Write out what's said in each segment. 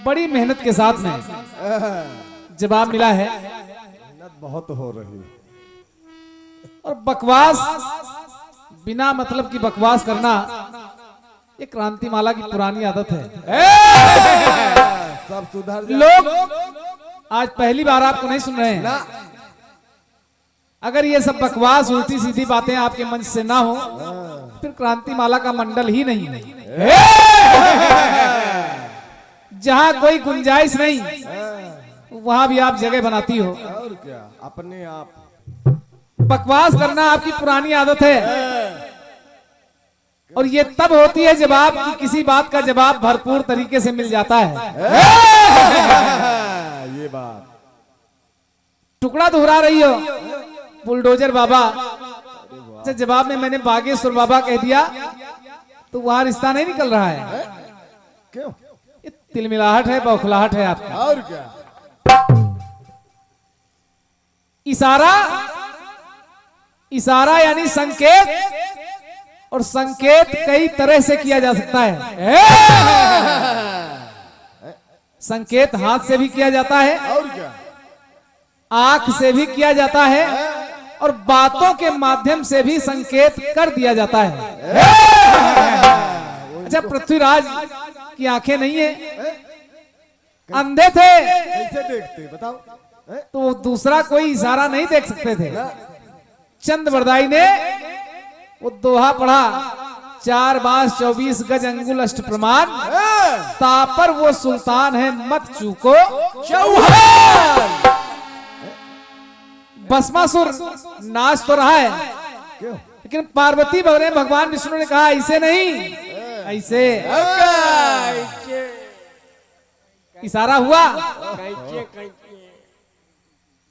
बड़ी मेहनत के साथ में जवाब मिला है। मेहनत बहुत हो रही है। और बकवास, बिना मतलब की बकवास करना ये क्रांतिमाला की पुरानी आदत है। सब सुधर जाए। लोग आज पहली बार आपको नहीं सुन रहे हैं। अगर ये सब बकवास उल्टी सीधी बातें आपके मंच से ना हो फिर क्रांतिमाला का मंडल ही नहीं है। जहां कोई गुंजाइश नहीं वहां भी आप जगह बनाती हो। और क्या, अपने आप बकवास करना आपकी पुरानी आदत है। और ये तब होती है जब आपकी किसी बात का जवाब भरपूर तरीके से मिल जाता है। ये बात टुकड़ा दोहरा रही हो बुलडोजर बाबा से, जवाब में मैंने बागेश्वर बाबा कह दिया तो वहां रिश्ता नहीं निकल रहा है। क्यों? ये तिलमिलाहट है, बौखलाहट है आपका। और क्या, इशारा, इशारा यानी संकेत, और संकेत कई तरह से किया जा सकता है। संकेत हाथ से भी किया जाता है, और क्या, आंख से भी किया जाता है, और बातों के माध्यम से भी संकेत कर दिया जाता है। अच्छा, पृथ्वीराज की आंखें नहीं है, अंधे थे कैसे देखते बताओ? तो दूसरा कोई इशारा नहीं देख सकते थे। चंद बरदाई ने वो दोहा पढ़ा, 4 बांस 24 गज अंगुल अष्ट प्रमाण, तापर वो सुल्तान है मत चूको चौहान। भस्मासुर नाच तो रहा है, क्यों? लेकिन पार्वती ने भगवान विष्णु ने कहा ऐसे नहीं, ऐसे इशारा हुआ।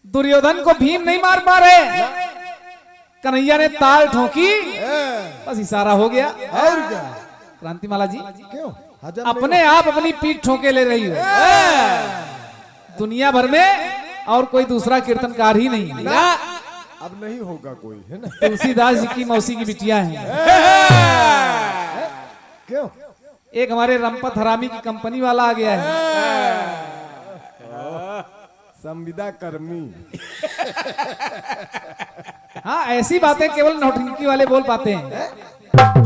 दुर्योधन को भीम नहीं मार पा रहे, कन्हैया ने ताल ठोकी, बस इशारा हो गया। और क्या, क्रांतिमाला जी क्यों? हजम नहीं अपने आप अपनी पीठ ठोके ले रही हो। दुनिया भर में और कोई दूसरा कीर्तनकार ही नहीं है। अब नहीं होगा कोई, है ना? तुलसीदास जी की मौसी की बिटिया हैं। क्यों? एक हमारे रंपत हरामी की कंपनी वाला आ गया है। संविदा कर्मी। हाँ, ऐसी बातें केवल नौटंकी वाले बोल पाते हैं।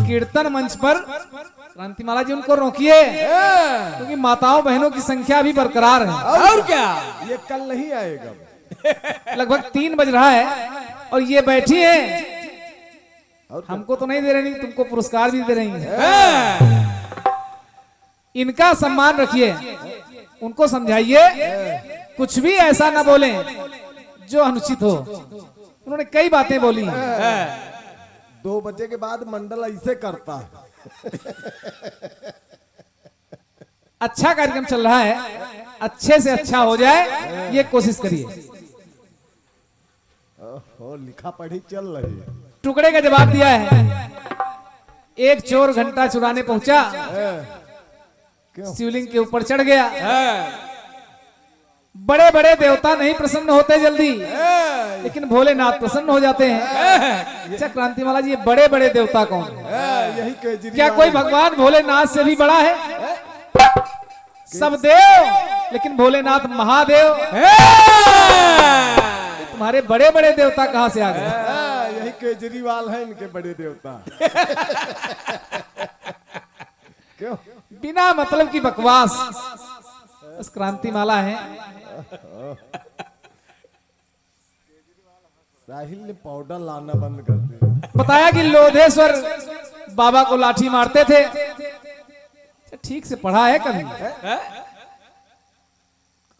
कीर्तन मंच पर क्रांतिमाला जी उनको रोकिए, क्योंकि माताओं बहनों की संख्या भी बरकरार है। और क्या, ये कल नहीं आएगा। लगभग 3 बज रहा है और ये बैठी है। और हमको तो नहीं दे रही, तुमको पुरस्कार भी दे रही है। इनका सम्मान रखिए, उनको समझाइए, कुछ भी ऐसा ना बोलें जो अनुचित हो। उन्होंने कई बातें बोली हैं। 2 बजे के बाद मंडल ऐसे करता है। अच्छा कार्यक्रम चल रहा है, अच्छे से अच्छा हो जाए ये कोशिश करिए। ओहो, लिखा पढ़ी चल रही है। टुकड़े का जवाब दिया है। एक चोर घंटा चुराने पहुंचा, क्यों? शिवलिंग के ऊपर चढ़ गया। बड़े बड़े देवता नहीं प्रसन्न होते जल्दी, लेकिन भोलेनाथ प्रसन्न हो जाते हैं। अच्छा क्रांतिमाला जी, ये बड़े बड़े देवता कौन है? यही केजरीवाल। क्या कोई भगवान भोलेनाथ से भी बड़ा है? सब देव, लेकिन भोलेनाथ महादेव। तुम्हारे बड़े बड़े देवता कहां से आ गए? यही केजरीवाल है, इनके बड़े देवता। क्यों? बिना मतलब की बकवास, बस क्रांतिमाला है। साहिल ने पाउडर लाना बंद कर दिया। बताया कि लोधेश्वर बाबा को लाठी मारते थे। ठीक से पढ़ा है कभी?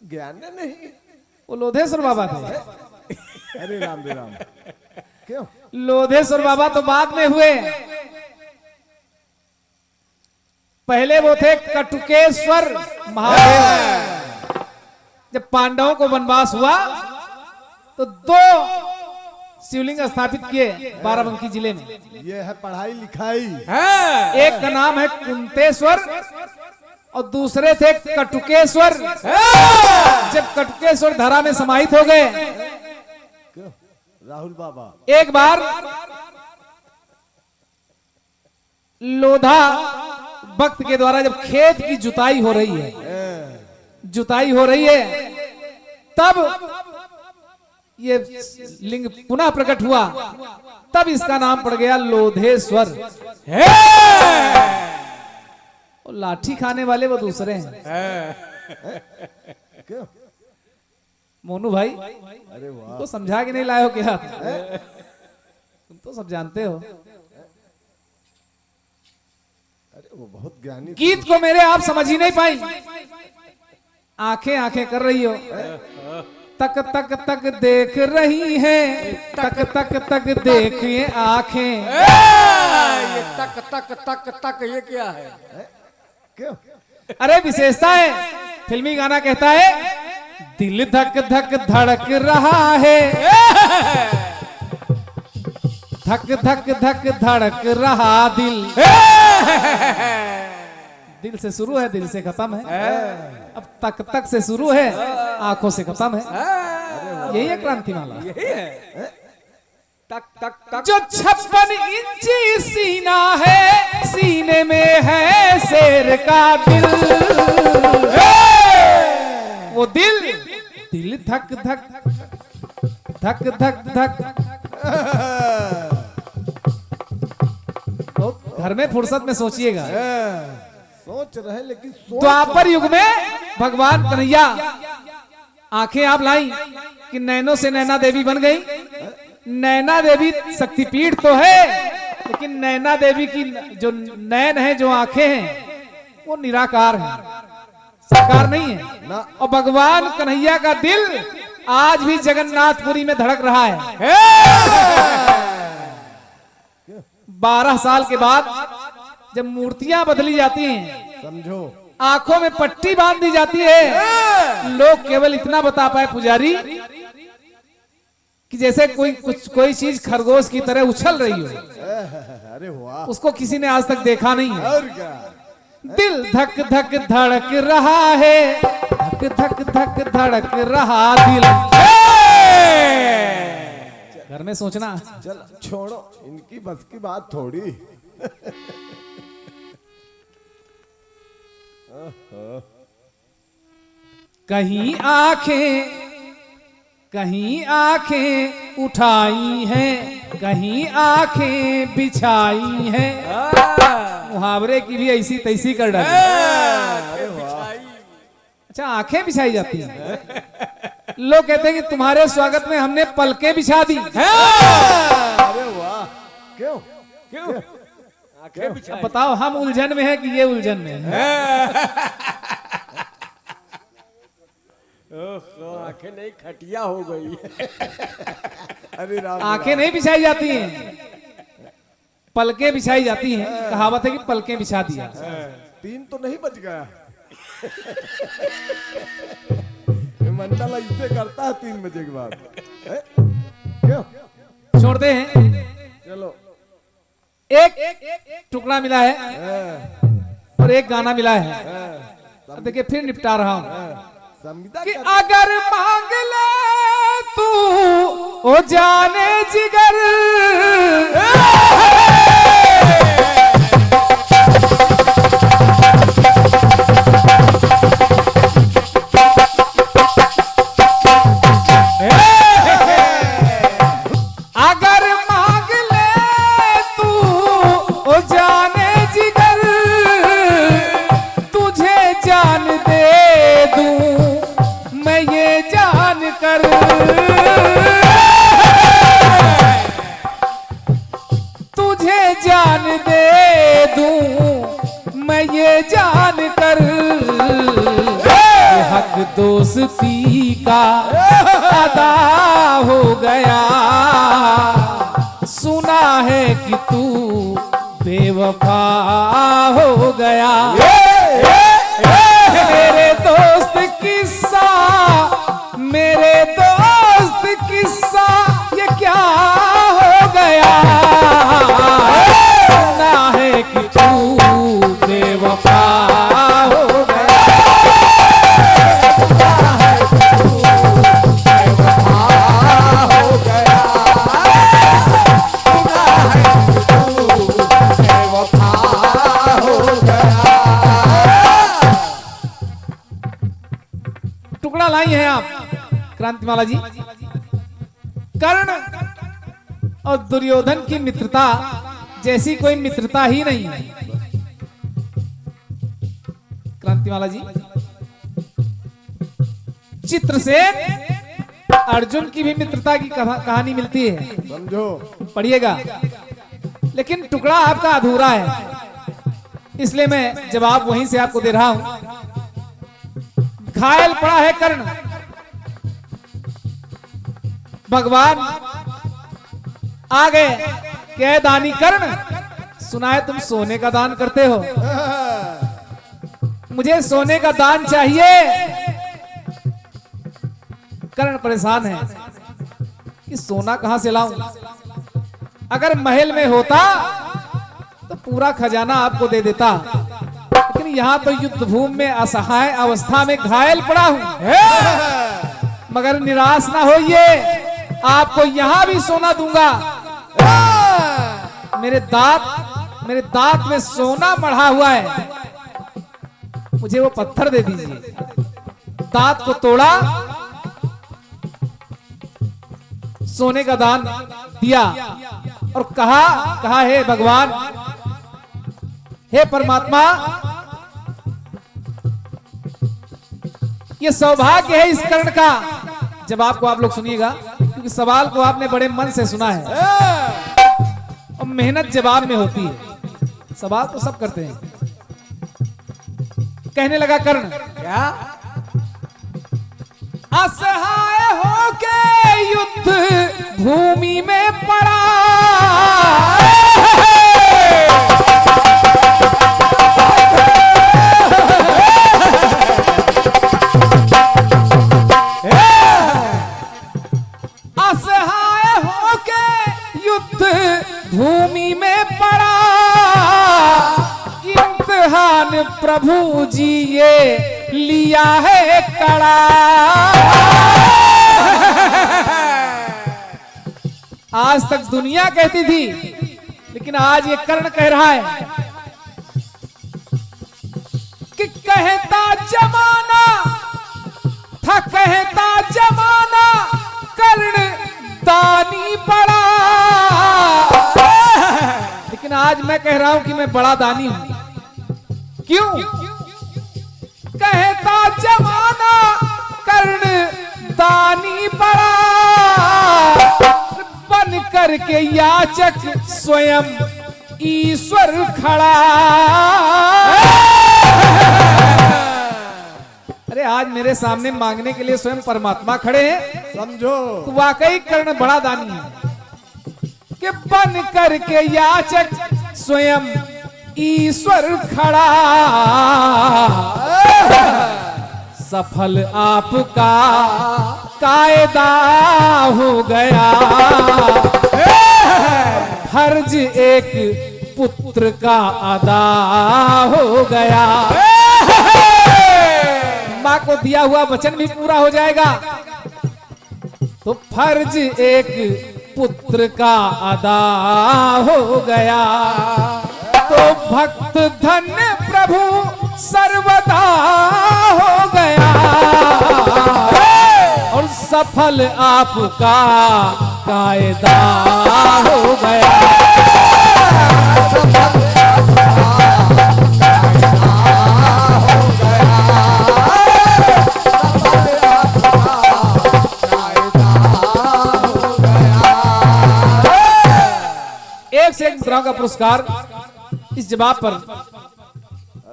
ज्ञान नहीं, वो लोधेश्वर बाबा थे। अरे राम दे राम। क्यों? लोधेश्वर बाबा तो बाद में हुए, पहले वो थे कटुकेश्वर महादेव। जब पांडवों को वनवास हुआ तो 2 शिवलिंग स्थापित किए बाराबंकी जिले में। ये है पढ़ाई लिखाई। एक का नाम है कुंतेश्वर और दूसरे थे कटुकेश्वर। जब कटुकेश्वर धरा में समाहित हो गए, क्यों? राहुल बाबा एक बार लोधा भक्त के द्वारा जब खेत की जुताई हो रही है जुताई हो रही है, तब ये लिंग पुनः प्रकट हुआ, तब इसका नाम पड़ गया लोधेश्वर। वो लाठी खाने वाले वो दूसरे हैं। क्यों? मोनू भाई, अरे वाह, तो समझा के नहीं लाए हो क्या? तुम तो सब जानते हो। अरे वो बहुत ज्ञानी। गीत को मेरे आप समझ ही नहीं पाई, आंखें आंखें कर रही हो। तक तक तक देख रही है, तक तक तक देखिए आंखें। ये तक तक तक तक ये क्या है? क्यों? अरे विशेषता है, फिल्मी गाना कहता है दिल धक धक धड़क रहा है, धक धक धक धड़क रहा दिल। दिल से शुरू है, दिल से खत्म है। अब तक तक से शुरू है, आंखों से खत्म है। यही है क्रांति माला। यही है तक तक तक। जो 56 इंची सीना है, सीने में है शेर का दिल। वो दिल, दिल धक धक धक धक धक। तो घर में फुर्सत में सोचिएगा। सोच रहे लेकिन सोच द्वापर युग में भगवान कन्हैया आंखें आप लाई कि नैनों से नैना देवी बन गई। नैना देवी शक्तिपीठ तो है, लेकिन नैना देवी की जो नैन है, जो आंखें हैं, वो निराकार है, साकार नहीं है ना। और भगवान कन्हैया का दिल आज भी जगन्नाथपुरी में धड़क रहा है। 12 साल के बाद जब मूर्तियां बदली जाती हैं, समझो, आंखों में पट्टी बांध दी जाती है, लोग केवल इतना बता पाए पुजारी कि जैसे कोई चीज खरगोश की तरह उछल रही हो। अरे वाह, उसको किसी ने आज तक देखा नहीं है। और क्या? दिल धक धक धड़क रहा है, धक धक धक धड़क रहा दिल। घर में सोचना। चल छोड़ो, इनकी बस की बात थोड़ी। कहीं आंखें उठाई हैं, कहीं आंखें बिछाई हैं। मुहावरे की भी ऐसी तैसी कर डाली। अरे वाह, अच्छा, आंखें बिछाई जाती हैं। लोग कहते हैं कि तुम्हारे स्वागत में हमने पलकें बिछा दी। अरे वाह, क्यों? क्यों? आंखें बिछाई। अब बताओ, हम उलझन में है कि ये उलझन में है? आंखें नहीं, खटिया हो गई। अरे राम, आंखें नहीं बिछाई जाती हैं, पलकें बिछाई जाती हैं। कहावत है कि पलकें बिछा दिया। 3 तो नहीं बच गया। मंडल ऐसे करता है 3 बजे के बाद। क्यों? छोड़ते हैं। चलो, एक टुकड़ा मिला है और एक गाना मिला है। अब देखिए, फिर निपटा रहा हूं संविदा कि अगर मांग ले तू ओ जाने जिगर, अगर मांग ले तू ओ जाने जिगर, तुझे जान दे दूं मैं ये जान कर। तुझे जान दे दूं मैं ये जान कर। हक दोस्ती का अदा हो गया, सुना है कि तू बेवफा हो गया। मेरे दोस्त किस्सा, मेरे दोस्त किस्सा, ये क्या हो गया? सुना है कि तू बेवफा हो गया। हो गया। टुकड़ा लाई हैं आप क्रांतिमाला जी। कर्ण और दुर्योधन की मित्रता जैसी कोई मित्रता ही नहीं है। क्रांतिमाला जी, चित्रसेन अर्जुन की भी मित्रता की कहानी मिलती है, समझो। पढ़िएगा। लेकिन टुकड़ा आपका अधूरा है, इसलिए मैं जवाब वहीं से आपको दे रहा हूं। घायल पड़ा है कर्ण, भगवान आ गए, क्या दानी कर्ण, सुना है तुम सोने का दान करते हो, मुझे सोने का दान चाहिए। कर्ण परेशान है कि सोना कहां से लाऊं, अगर महल में होता तो पूरा खजाना आपको दे देता, लेकिन यहां तो युद्ध भूमि में असहाय अवस्था में घायल पड़ा हूं। मगर निराश ना होइए, आपको यहां भी सोना दूंगा। मेरे दांत में सोना मढ़ा हुआ है, मुझे वो पत्थर दे दीजिए। दांत को तोड़ा, सोने का दान दिया और कहा हे भगवान, हे परमात्मा, ये सौभाग्य है इस कर्ण का। जवाब को आप लोग सुनिएगा, क्योंकि सवाल को आपने बड़े मन से सुना है और मेहनत जवाब में होती है। सवाल तो सब करते हैं। कहने लगा कर्ण, क्या असहाय होके युद्ध भूमि में पड़ा, असहाय होके युद्ध भूमि में पड़ा, इम्तिहान प्रभु जी ये लिया है कड़ा। आज तक दुनिया कहती थी, लेकिन आज ये कर्ण कह रहा है कि कहता जमाना था, कहता जमाना कर्ण दानी बड़ा, लेकिन आज मैं कह रहा हूं कि मैं बड़ा दानी हूं। क्यों? कहता जमाना कर्ण दानी बड़ा, बन करके याचक स्वयं ईश्वर खड़ा। अरे आज मेरे सामने मांगने के लिए स्वयं परमात्मा खड़े हैं, समझो। तो वाकई कर्ण बड़ा दानी है कि बन करके याचक स्वयं ईश्वर खड़ा। सफल आपका कायदा हो गया, फर्ज एक पुत्र का अदा हो गया। मां को दिया हुआ वचन भी पूरा हो जाएगा, तो फर्ज एक पुत्र का अदा हो गया। तो भक्त धन्य प्रभु सर्वदा हो गया, और सफल आपका कायदा हो गया। एक से एक मुद्राओं का पुरस्कार इस जवाब पर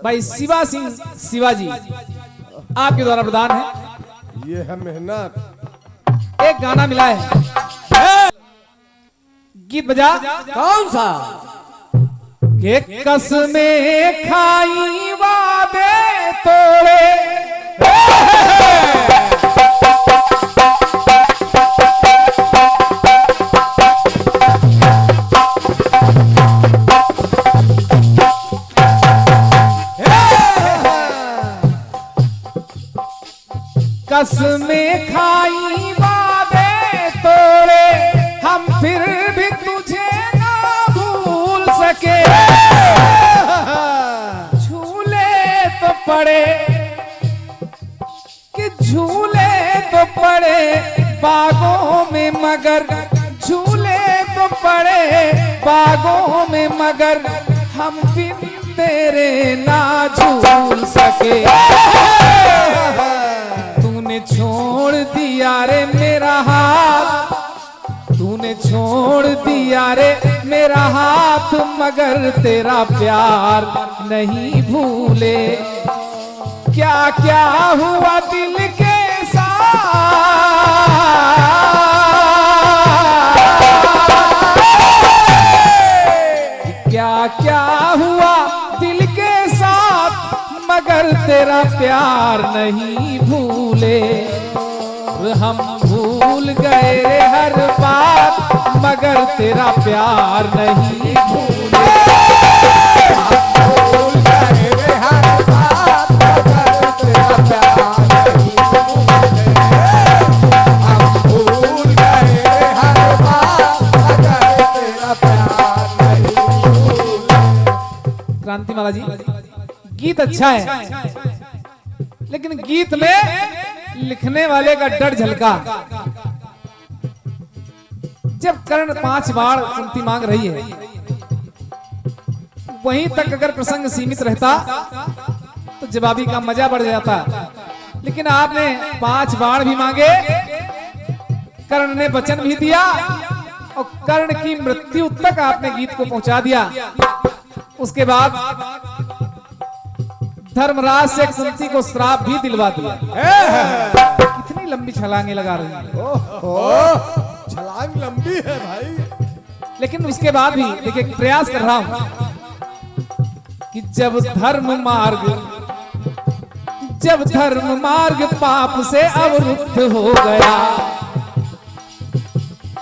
भाई शिवा सिंह शिवाजी आपके द्वारा प्रदान है। ये है मेहनत। एक गाना मिला है, गीत बजा। कौन सा? के कसमें खाई वादे तोड़े, कसमें खाई वादे तोड़े, हम फिर भी तुझे ना भूल सके, झूले तो पड़े कि झूले तो पड़े बागों में मगर, झूले तो पड़े बागों में मगर, हम बिन तेरे ना झूल सके। तूने छोड़ दिया रे मेरा हाथ, तूने छोड़ दिया रे मेरा हाथ, मगर तेरा प्यार नहीं भूले। क्या क्या हुआ दिल के साथ, क्या क्या हुआ दिल के साथ, मगर तेरा प्यार नहीं भूले। हम भूल गए हर बात, मगर तेरा प्यार नहीं भूले। भूल गए हर बात, मगर तेरा प्यार नहीं भूले। हम भूल गए हर बात, मगर तेरा प्यार नहीं भूले। क्रांतिमाला जी, गीत अच्छा है, लेकिन गीत में लिखने वाले का डर झलका। जब कर्ण 5 बार कुंती मांग रही है, वहीं तक अगर प्रसंग सीमित रहता तो जवाबी का मजा बढ़ जाता, लेकिन आपने 5 बार भी मांगे, कर्ण ने वचन भी दिया और कर्ण की मृत्यु तक आपने गीत को पहुंचा दिया। उसके बाद धर्मराज से कुंती को श्राप भी दिलवा दिया। कितनी लंबी छलांगे लगा रही है। छलांग लंबी है भाई। लेकिन उसके बाद भी देखिए, प्रयास कर रहा हूं कि जब धर्म मार्ग पाप से अवरुद्ध हो गया,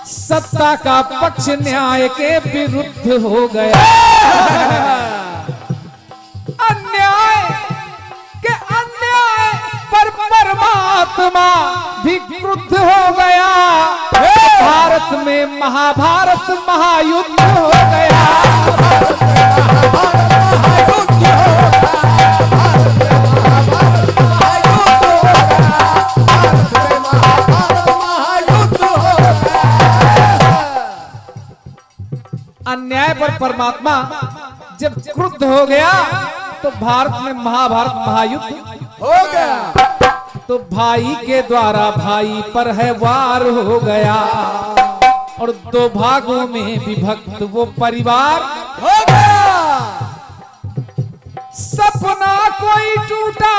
सत्ता का पक्ष न्याय के विरुद्ध हो गया, अन्याय पर परमात्मा भी क्रुद्ध हो गया। भारत में महाभारत महायुद्ध हो गया। अन्याय पर परमात्मा जब क्रुद्ध हो गया तो भारत में महाभारत महायुद्ध हो गया। तो भाई के द्वारा भाई पर है वार हो गया, और 2 भागों में विभक्त वो परिवार हो गया। सपना कोई टूटा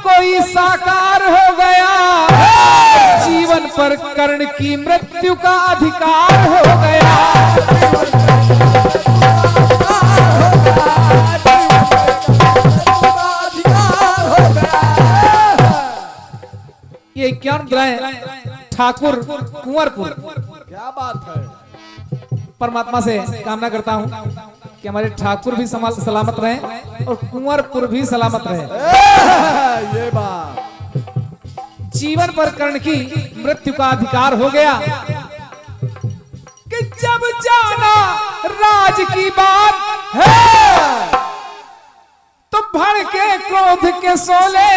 कोई साकार हो गया, जीवन पर कर्ण की मृत्यु का अधिकार हो गया। ये 51 ग्रह ठाकुर कुंवरपुर, क्या बात है। परमात्मा से कामना करता हूं कि हमारे ठाकुर भी सलामत रहें और कुंवरपुर भी सलामत रहे। ये बात। जीवन पर कर्ण की मृत्यु का अधिकार हो गया कि जब जाना राज की बात है, तो भड़के क्रोध के सोले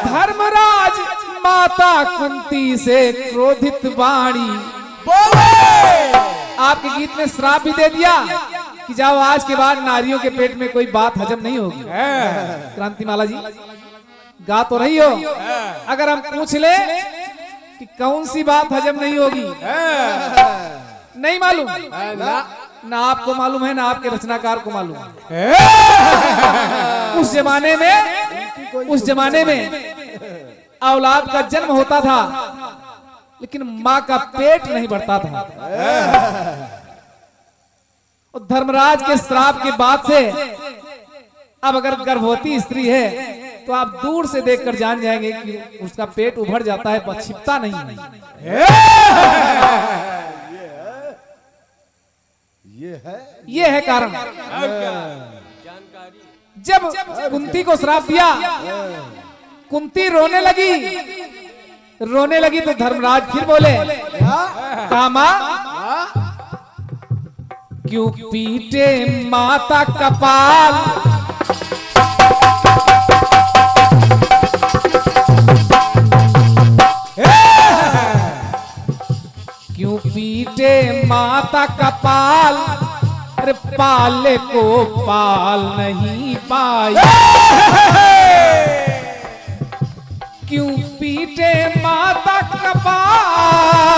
धर्मराज माता कुंती से क्रोधित वाणी बोले। आपके गीत में श्राप भी दे दिया कि जाओ आज के बाद नारियों के पेट में कोई बात हजम नहीं होगी। क्रांतिमाला जी, गा तो रही हो, अगर हम पूछ ले कि कौन सी बात हजम नहीं होगी, नहीं मालूम ना आपको मालूम है ना आपके रचनाकार को मालूम है। उस जमाने में औलाद का जन्म होता था, लेकिन माँ का पेट नहीं बढ़ता था। और धर्मराज के श्राप के बाद से अब अगर गर्भवती स्त्री है तो आप दूर से देखकर जान जाएंगे कि उसका पेट उभर जाता है, पर छिपता नहीं है। ये है कारण। जब कुंती को श्राप दिया, कुंती रोने लगी तो धर्मराज फिर बोले, कामा क्यों पीटे माता कपाल, माता का पाल, अरे पाले को पाल नहीं पाई। क्यों पीटे माता का पाल,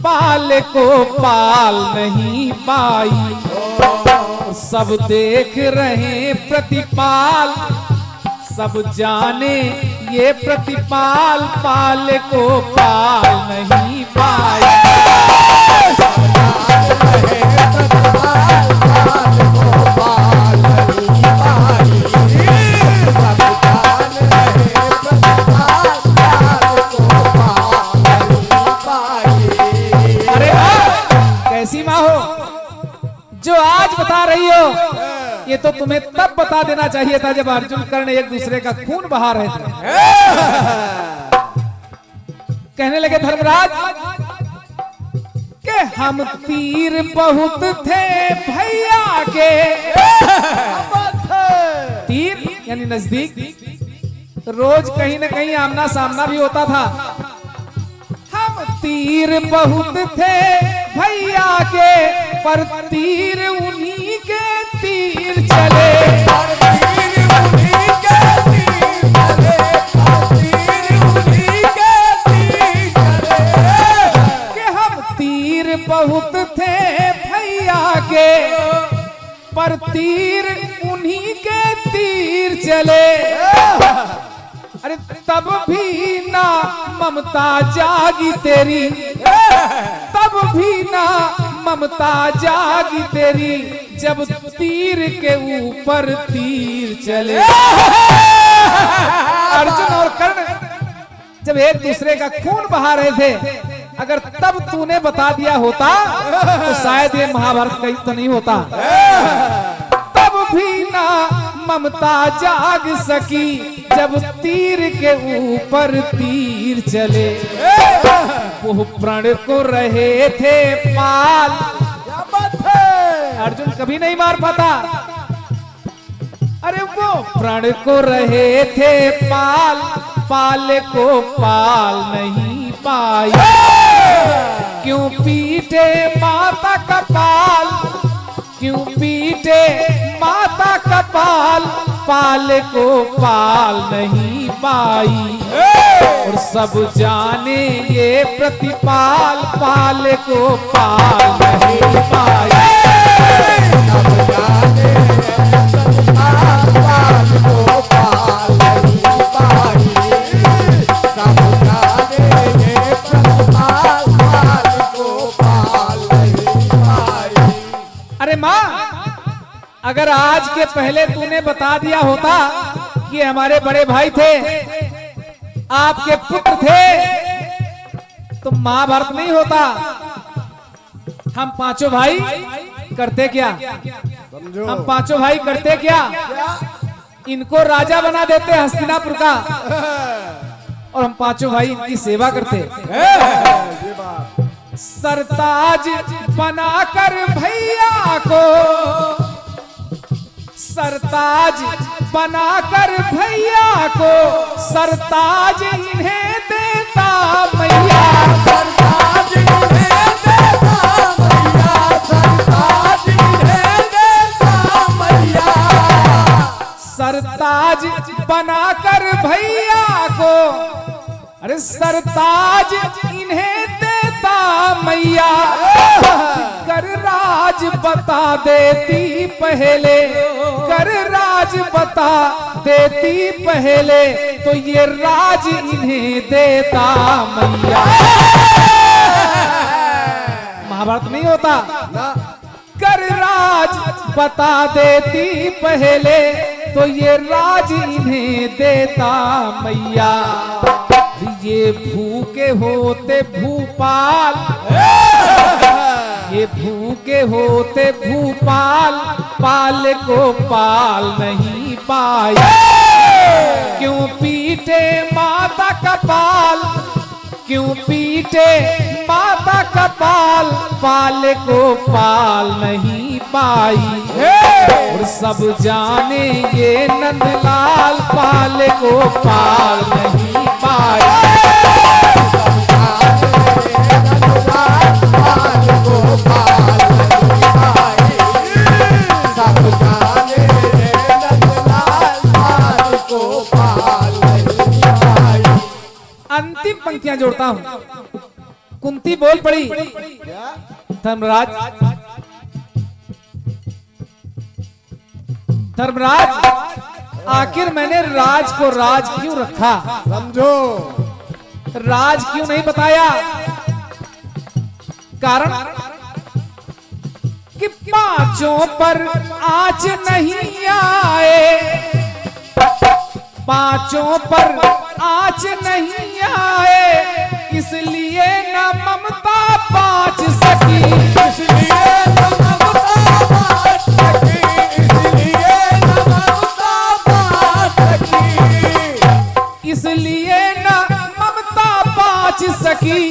पाल को पाल नहीं पाई। सब देख रहे प्रतिपाल, सब जाने ये प्रतिपाल पाल को पाल नहीं पाई। कैसी माँ हो जो आज बता रही हो, ये तो तुम्हें तब बता देना चाहिए था जब अर्जुन कर्ण एक दूसरे का खून बहा रहे थे। कहने लगे धर्मराज कि हम तीर बहुत थे भैया के, तीर यानी नजदीक, रोज कहीं ना कहीं आमना सामना भी होता था। हम तीर बहुत थे भैया के, पर तीर उन्हीं के तीर चले। कि हम तीर बहुत थे भैया के, पर तीर उन्हीं के तीर चले। अरे तब भी ना ममता जागी तेरी, तब भी ना ममता जागी तेरी, जब तीर के ऊपर तीर चले। अर्जुन और कर्ण जब एक दूसरे का खून बहा रहे थे, अगर तब तूने बता दिया होता तो शायद ये महाभारत कहीं तो नहीं होता। तब भी ना ममता जाग सकी, जब तीर के ऊपर तीर चले। वो प्रण को रहे थे पाल, अर्जुन कभी नहीं मार पाता। अरे वो प्रण को रहे थे पाल, पाल को पाल नहीं पाई। क्यों पीटे माता का पाल, क्यों पीटे माता का पाल, पाल को पाल नहीं पाई। और सब जाने ये प्रतिपाल पाल को पाल नहीं पाई। सब जाने पाल को पाल नहीं पाई। सब जाने ये प्रतिपाल पाल को पाल नहीं पाई। अरे माँ, अगर आज के पहले तूने बता दिया होता कि हमारे बड़े भाई थे, आपके पुत्र थे, तो महाभारत नहीं होता। हम पांचों भाई करते क्या? हम पांचों भाई करते क्या? इनको राजा बना देते हस्तिनापुर का, और हम पांचों भाई इनकी सेवा करते। सरताज बनाकर भैया को, सरताज बनाकर भैया को, सरताज इन्हें देता मैया। सरताज इन्हें देता मैया, सरताज इन्हें देता मैया। सरताज बनाकर भैया को, अरे सरताज इन्हें देता मैया। कर राज बता देती पहले, कर राज बता देती पहले, तो ये राज इन्हें देता मैया। महाभारत नहीं होता। कर राज बता देती पहले, तो ये राज इन्हें देता मैया। ये भूखे होते भूपाल, ये भूखे होते भूपाल, पाल को पाल नहीं पाए। क्यों पीटे माता का पाल, क्यों पीटे माता का पाल, पाल को पाल नहीं पाई। और सब जाने ये नंदलाल, पाल को पाल नहीं पाई। अंतिम पंक्तियां जोड़ता हूं। कुंती बोल पड़ी, धर्मराज धर्मराज, आखिर मैंने राज को राज क्यों रखा? समझो, राज क्यों नहीं बताया? कारण कि पांचों पर आँच नहीं आए, पांचों पर आँच नहीं आए, इसलिए न ममता बाँच सकी, इसलिए न ममता बाँच सकी, इसलिए न ममता बाँच सकी, इसलिए न ममता बाँच सकी।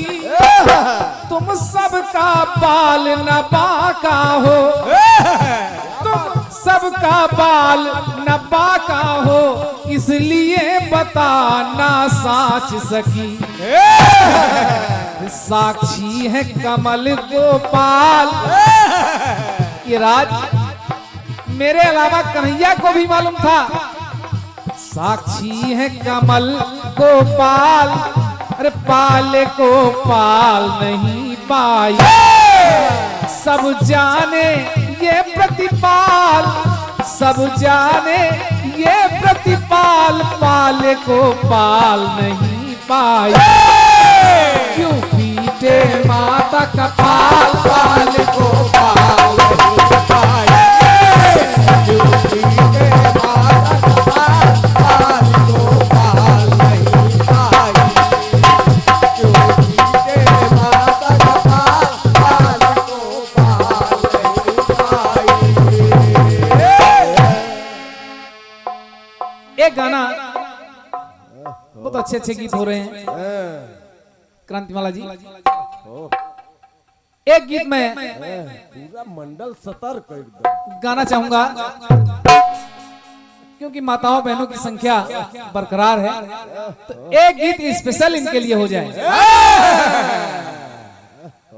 तुम सबका बाल न बाका हो, तुम सबका बाल न बाका हो, इसलिए बता ना साच सकी। साक्षी है कमल गोपाल। ये राज मेरे अलावा कन्हैया को भी मालूम था। साक्षी है कमल गोपाल, अरे पाल को पाल नहीं पाई। सब जाने ये प्रतिपाल, सब जाने ये प्रतिपाल, पाल को पाल नहीं पाई। क्यों पीटे माता का पाल, पाल को पाल नहीं पाई। क्यों पीटे माता का पाल, पाल को पाल नहीं पाई। क्यों पीटे माता का पाल, पाल को पाल नहीं पाई। एक गाना, बहुत अच्छे अच्छे गीत हो रहे हैं क्रांतिमाला जी। एक गीत में पूरा मंडल सतर्क एकदम गाना चाहूंगा, क्योंकि माताओं बहनों की संख्या बरकरार है, तो एक गीत स्पेशल इनके लिए हो जाए।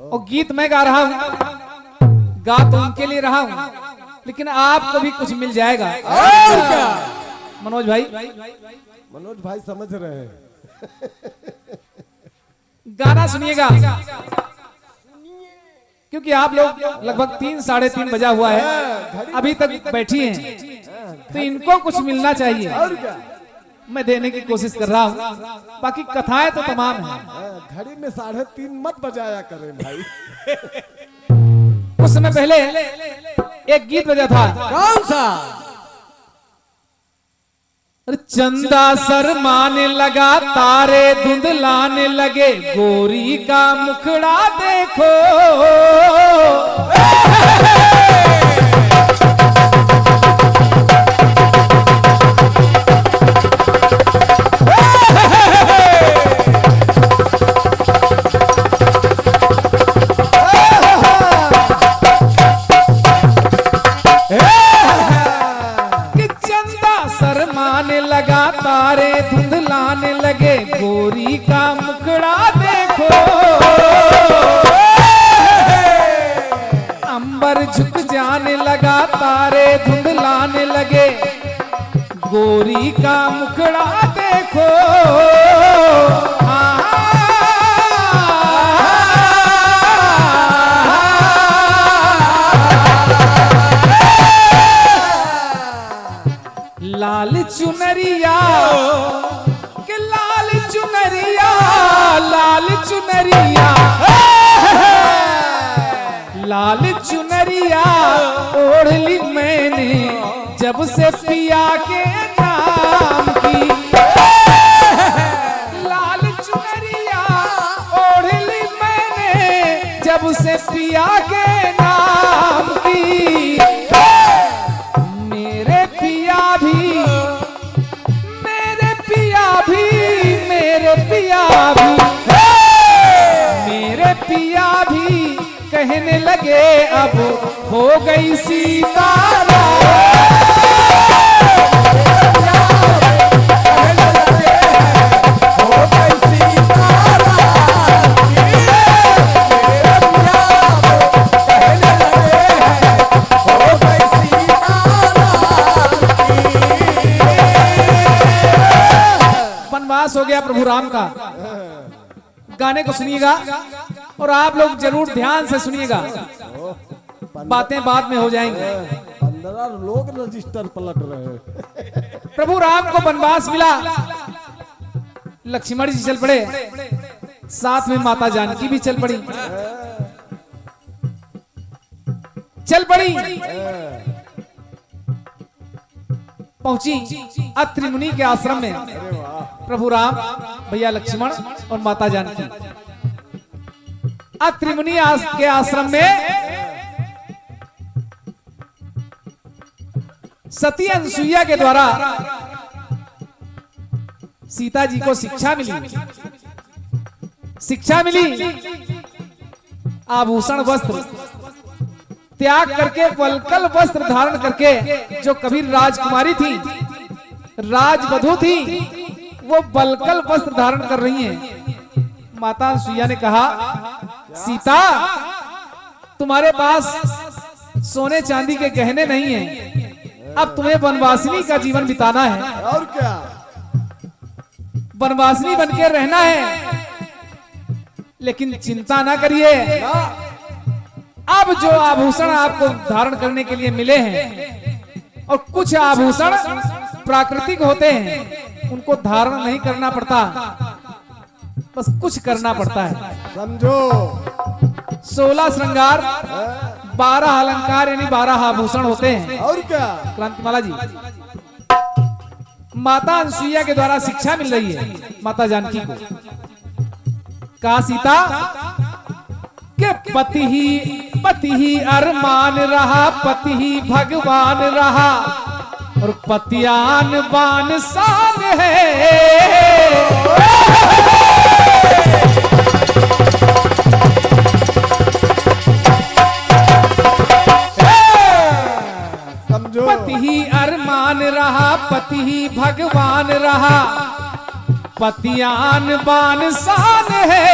और गीत मैं गा रहा हूं, गा तो उनके लिए रहा हूं, लेकिन आपको भी कुछ मिल जाएगा। मनोज भाई समझ रहे हैं। गाना सुनिएगा, क्योंकि आप लोग लगभग 3 साढ़े 3 बजा हुआ है, अभी तक बैठी हैं, तो इनको कुछ मिलना चाहिए। मैं देने की कोशिश कर रहा हूँ, बाकी कथाएं तो तमाम हैं। घड़ी में 3:30 मत बजाया करें भाई। कुछ समय पहले एक गीत बजा था। कौन सा? चंदा शरमाने लगा, तारे धुंधलाने लगे, गोरी का मुखड़ा देखो। लगा, तारे धुंधलाने लगे, गोरी का मुखड़ा देखो। अंबर झुक जाने लगा, तारे धुंधलाने लगे, गोरी का मुखड़ा देखो। लाल चुनरिया के लाल चुनरिया, लाल चुनरिया, लाल चुनरिया ओढ़ ली मैंने जब से पिया के नाम की। लाल चुनरिया ओढ़ ली मैंने जब से पिया के नाम की। मेरे पिया भी, मेरे पिया भी, मेरे पिया भी कहने लगे अब हो गई सीता वनवास हो गया प्रभु राम का। गाने को सुनिएगा और आप लोग जरूर ध्यान से सुनिएगा, बातें बाद में हो जाएंगी। 15 लोग रजिस्टर पलट रहे हैं। प्रभु राम को वनवास मिला, लक्ष्मण जी चल पड़े, साथ में माता जानकी भी चल पड़ी। पहुंची अत्रि मुनि के आश्रम में। प्रभु राम, भैया लक्ष्मण और माता जानकी अत्रि मुनि के आश्रम में सती अनसुईया के द्वारा सीता जी को शिक्षा मिली। आभूषण वस्त्र त्याग करके वल्कल वस्त्र धारण करके, जो कभी राजकुमारी थी, राजवधू थी, वो वल्कल वस्त्र धारण कर रही हैं। माता अनसुईया ने कहा, सीता तुम्हारे पास सोने चांदी के गहने नहीं हैं, अब तुम्हें वनवासिनी का जीवन बिताना है। और क्या, वनवासिनी बनके रहना है। लेकिन चिंता ना करिए, अब जो आभूषण आपको धारण करने के लिए मिले हैं, और कुछ आभूषण प्राकृतिक होते हैं, उनको धारण नहीं करना पड़ता, बस कुछ करना पड़ता है। समझो, 16 श्रृंगार, 12 अलंकार यानी 12 आभूषण होते हैं। और क्या, क्रांतिमाला जी, माता अनसुईया के द्वारा शिक्षा मिल रही है माता जानकी को। कहा, सीता के पति ही अरमान रहा, पति ही भगवान रहा, और पतियान बान शान है। समझो, पति ही अरमान रहा, पति ही भगवान रहा, पतियान बान शान है।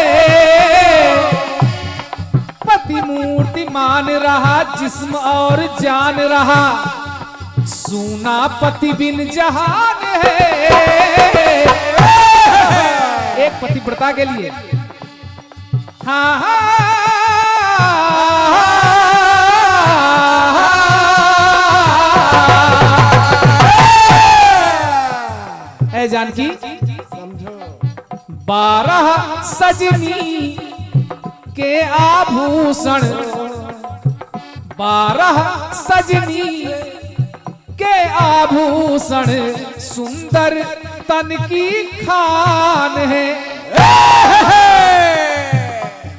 पति मूर्तिमान रहा, जिस्म और जान रहा, सूना पति बिन जहान है। एक पतिव्रता के लिए, हाँ है जानकी। समझो, 12 सजनी के आभूषण, 12 सजनी के आभूषण, सुंदर तन की खान है।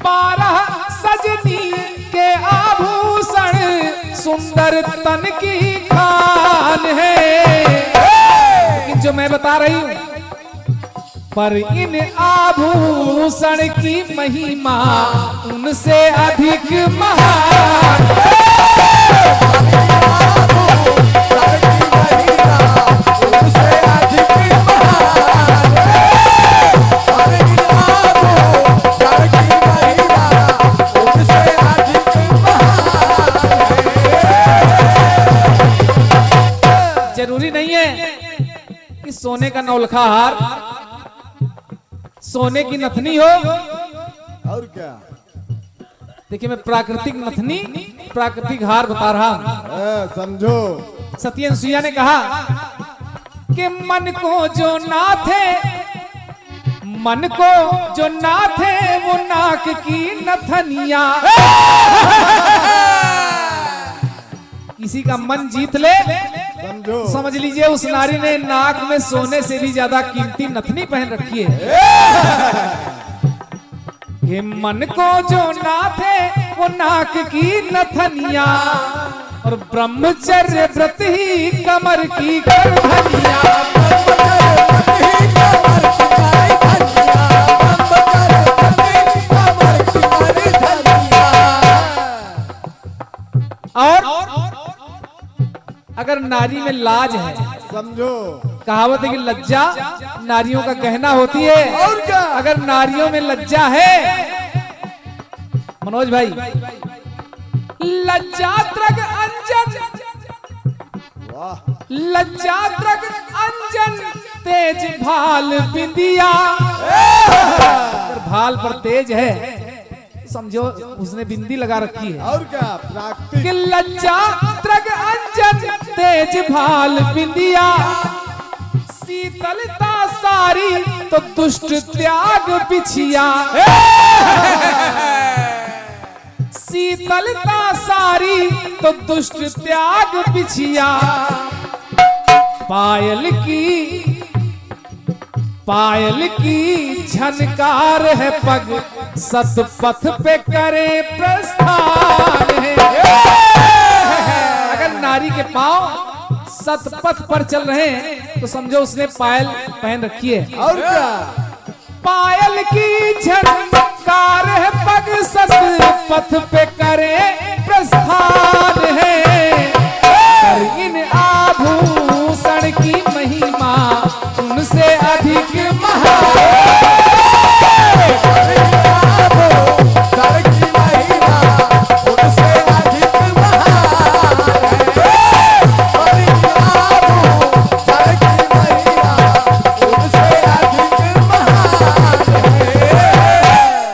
12 सजनी के आभूषण, सुंदर तन की खान है। लेकिन जो मैं बता रही हूं, पर इन आभूषण की महिमा उनसे अधिक महान। जरूरी नहीं है कि सोने का नौलखा हार, सोने की नथनी हो। और क्या, देखिए, मैं प्राकृतिक नथनी, प्राकृतिक हार बता रहा हूं। समझो, सती अनसुईया ने कहा कि मन को जो नाथे, मन को जो नाथे, वो नाक की नथनिया। किसी का मन जीत ले, समझो, समझ लीजिए उस नारी ने नाक में सोने से भी ज्यादा कीमती नथनी पहन रखी है। ये मन को जो नाथे, वो नाक की नथनिया, और ब्रह्मचर्य व्रत ही कमर की करधनिया। नारी में लाज है, समझो। कहावत है कि लज्जा नारियों का गहना होती है। और क्या? अगर नारियों में लज्जा है, मनोज भाई, लज्जा त्रग अंजन, वाह, लज्जा त्रग अंजन तेज भाल बिंदिया। अगर भाल पर तेज है, समझो उसने बिंदी लगा रखी है। और क्या? प्राकृतिक। कि लज्जा त्रग अंजन तेज भाल बिंदिया, शीतलता सारी तो दुष्ट त्याग बिछिया। शीतलता सारी तो दुष्ट त्याग बिछिया। पायल की झनकार है पग, सतपथ पे करे प्रस्थान है। अगर नारी के पांव सतपथ पर चल रहे हैं तो समझो उसने पायल पहन रखी है। और क्या? पायल की झनकार है पग, सतपथ पे करे प्रस्थान है। कर इन आभूषण की महिमा उनसे अधिक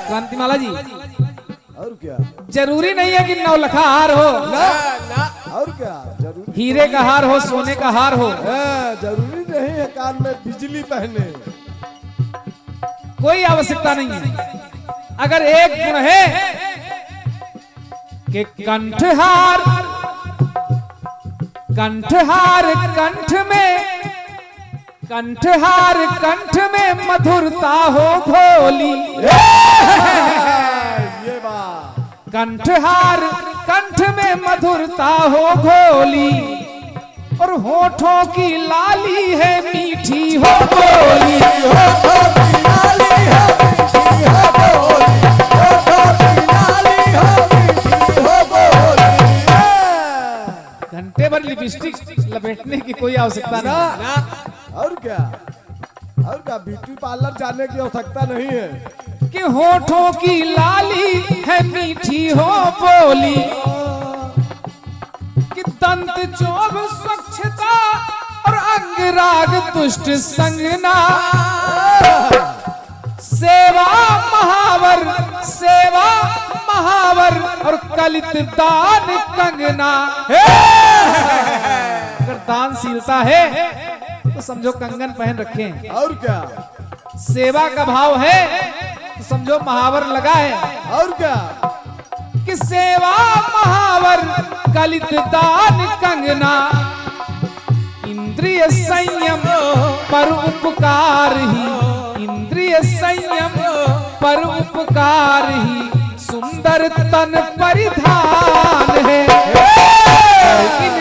क्रांतिमाला जी, और क्या? जरूरी नहीं है कि नौलखा हार हो, ना, ना। और क्या? जरूरी हीरे का हार हो, सोने का हार हो, जरूरी नहीं है कान में बिजली पहने। कोई आवश्यकता नहीं है। अगर एक गुण है कि कंठहार कंठ में मधुरता हो भोली। ये बात। कंठहार कंठ में मधुरता हो भोली, और होठों की लाली है मीठी हो बोली। घंटे भर लिपस्टिक लपेटने की कोई आवश्यकता नहीं। और क्या? और क्या? ब्यूटी पार्लर जाने की आवश्यकता नहीं है। कि होठों की लाली है मीठी हो बोली, कि दंत चोभ स्वच्छता और अंगराग दुष्ट संगना। सेवा महावर और कलित दान कंगना। अगर दानशीलता है तो समझो कंगन पहन रखे हैं। और क्या? सेवा का भाव है तो समझो महावर लगा है। और क्या? कि सेवा महावर कलित दान कंगना। इंद्रिय संयम पर उपकार ही, इंद्रिय संयम पर उपकार ही सुंदर तन परिधान है। इन